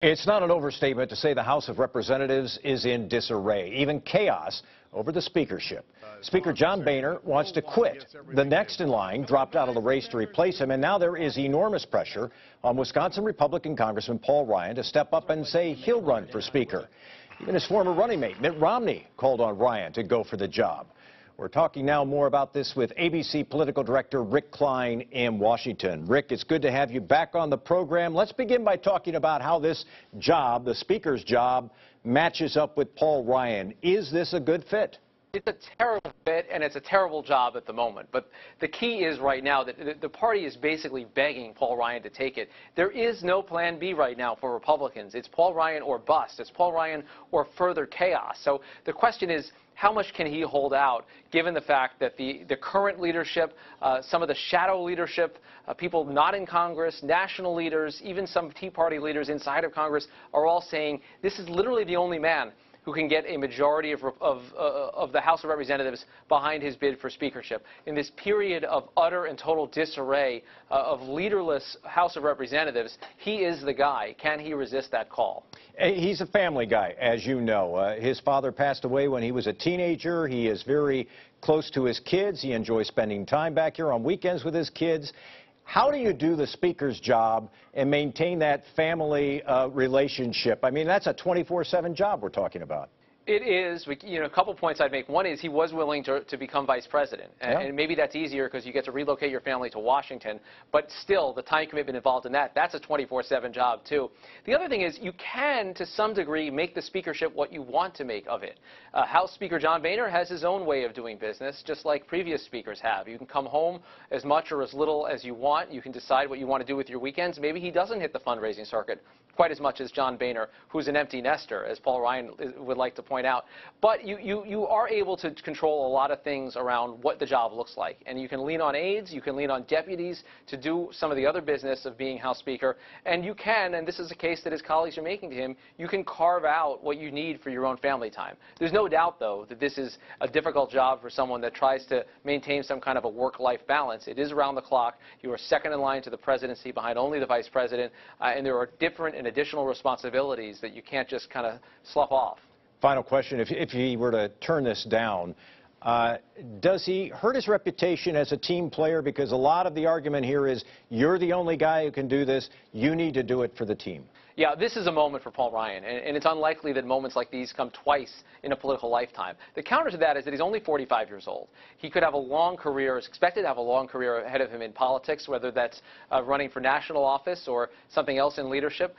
It's not an overstatement to say the House of Representatives is in disarray, even chaos over the speakership. Speaker John Boehner wants to quit. The next in line dropped out of the race to replace him, and now there is enormous pressure on Wisconsin Republican Congressman Paul Ryan to step up and say he'll run for Speaker. Even his former running mate, Mitt Romney, called on Ryan to go for the job. We're talking now more about this with ABC political director Rick Klein in Washington. Rick, it's good to have you back on the program. Let's begin by talking about how this job, the Speaker's job, matches up with Paul Ryan. Is this a good fit? It's a terrible fit, and it's a terrible job at the moment. But the key is right now that the party is basically begging Paul Ryan to take it. There is no plan B right now for Republicans. It's Paul Ryan or bust. It's Paul Ryan or further chaos. So the question is, how much can he hold out, given the fact that the current leadership, some of the shadow leadership, people not in Congress, national leaders, even some Tea Party leaders inside of Congress are all saying this is literally the only man who can get a majority of the House of Representatives behind his bid for speakership. In this period of utter and total disarray, of leaderless House of Representatives, he is the guy. Can he resist that call? He's a family guy, as you know. His father passed away when he was a teenager. He is very close to his kids. He enjoys spending time back here on weekends with his kids. How do you do the Speaker's job and maintain that family relationship? I mean, that's a 24/7 job we're talking about. It is. A couple points I'd make. One is he was willing to become vice president. And maybe that's easier because you get to relocate your family to Washington. But still, the time commitment involved in that's a 24/7 job, too. The other thing is you can, to some degree, make the speakership what you want to make of it. House Speaker John Boehner has his own way of doing business, just like previous speakers have. You can come home as much or as little as you want. You can decide what you want to do with your weekends. Maybe he doesn't hit the fundraising circuit quite as much as John Boehner, who's an empty nester, as Paul Ryan would like to point out. But you are able to control a lot of things around what the job looks like. And you can lean on aides, you can lean on deputies to do some of the other business of being House Speaker. And you can, and this is a case that his colleagues are making to him, you can carve out what you need for your own family time. There's no doubt, though, that this is a difficult job for someone that tries to maintain some kind of a work-life balance. It is around the clock. You are second in line to the presidency behind only the vice president. And there are different and additional responsibilities that you can't just kind of slough off. Final question, if he were to turn this down, does he hurt his reputation as a team player? Because a lot of the argument here is you're the only guy who can do this. You need to do it for the team. Yeah, this is a moment for Paul Ryan, and it's unlikely that moments like these come twice in a political lifetime. The counter to that is that he's only 45 years old. He could have a long career, is expected to have a long career ahead of him in politics, whether that's running for national office or something else in leadership.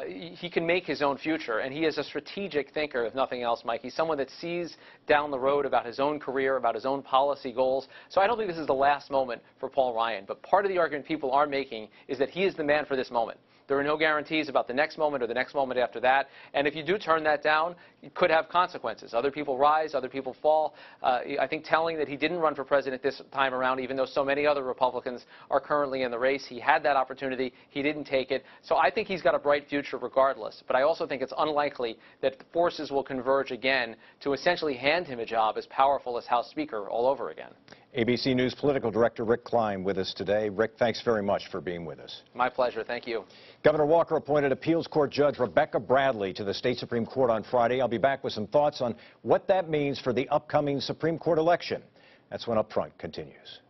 He can make his own future, and he is a strategic thinker, if nothing else, Mike. He's someone that sees down the road about his own career, about his own policy goals. So I don't think this is the last moment for Paul Ryan, but part of the argument people are making is that he is the man for this moment. There are no guarantees about the next moment or the next moment after that. And if you do turn that down, it could have consequences. Other people rise, other people fall. I think telling that he didn't run for president this time around, even though so many other Republicans are currently in the race, he had that opportunity. He didn't take it. So I think he's got a bright future regardless. But I also think it's unlikely that the forces will converge again to essentially hand him a job as powerful as House Speaker all over again. ABC News political director Rick Klein with us today. Rick, thanks very much for being with us. My pleasure. Thank you. Governor Walker appointed appeals court judge Rebecca Bradley to the state Supreme Court on Friday. I'll be back with some thoughts on what that means for the upcoming Supreme Court election. That's when Up Front continues.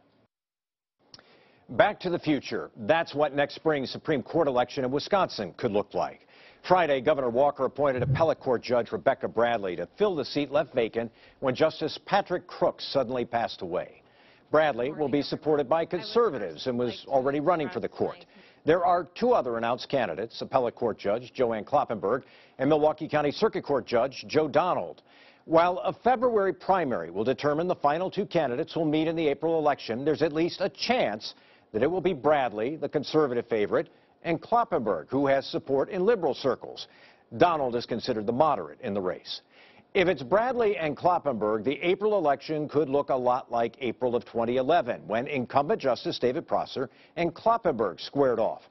Back to the future. That's what next spring's Supreme Court election in Wisconsin could look like. Friday, Governor Walker appointed appellate court judge Rebecca Bradley to fill the seat left vacant when Justice Patrick Crooks suddenly passed away. Bradley will be supported by conservatives and was already running for the court. There are two other announced candidates, appellate court judge Joanne Kloppenburg and Milwaukee County Circuit Court judge Joe Donald. While a February primary will determine the final two candidates who will meet in the April election, there's at least a chance that it will be Bradley, the conservative favorite, and Kloppenburg, who has support in liberal circles. Donald is considered the moderate in the race. If it's Bradley and Kloppenburg, the April election could look a lot like April of 2011, when incumbent Justice David Prosser and Kloppenburg squared off.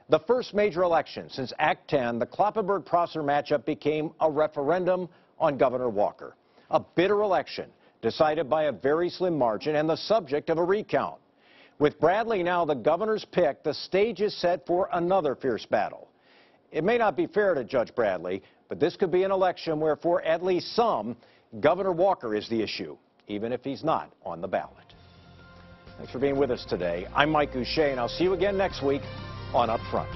The first major election since Act 10, the Kloppenburg-Prosser matchup became a referendum on Governor Walker. A bitter election decided by a very slim margin and the subject of a recount. With Bradley now the governor's pick, the stage is set for another fierce battle. It may not be fair to Judge Bradley, but this could be an election where, for at least some, Governor Walker is the issue, even if he's not on the ballot. Thanks for being with us today. I'm Mike Gousha, and I'll see you again next week on Up Front.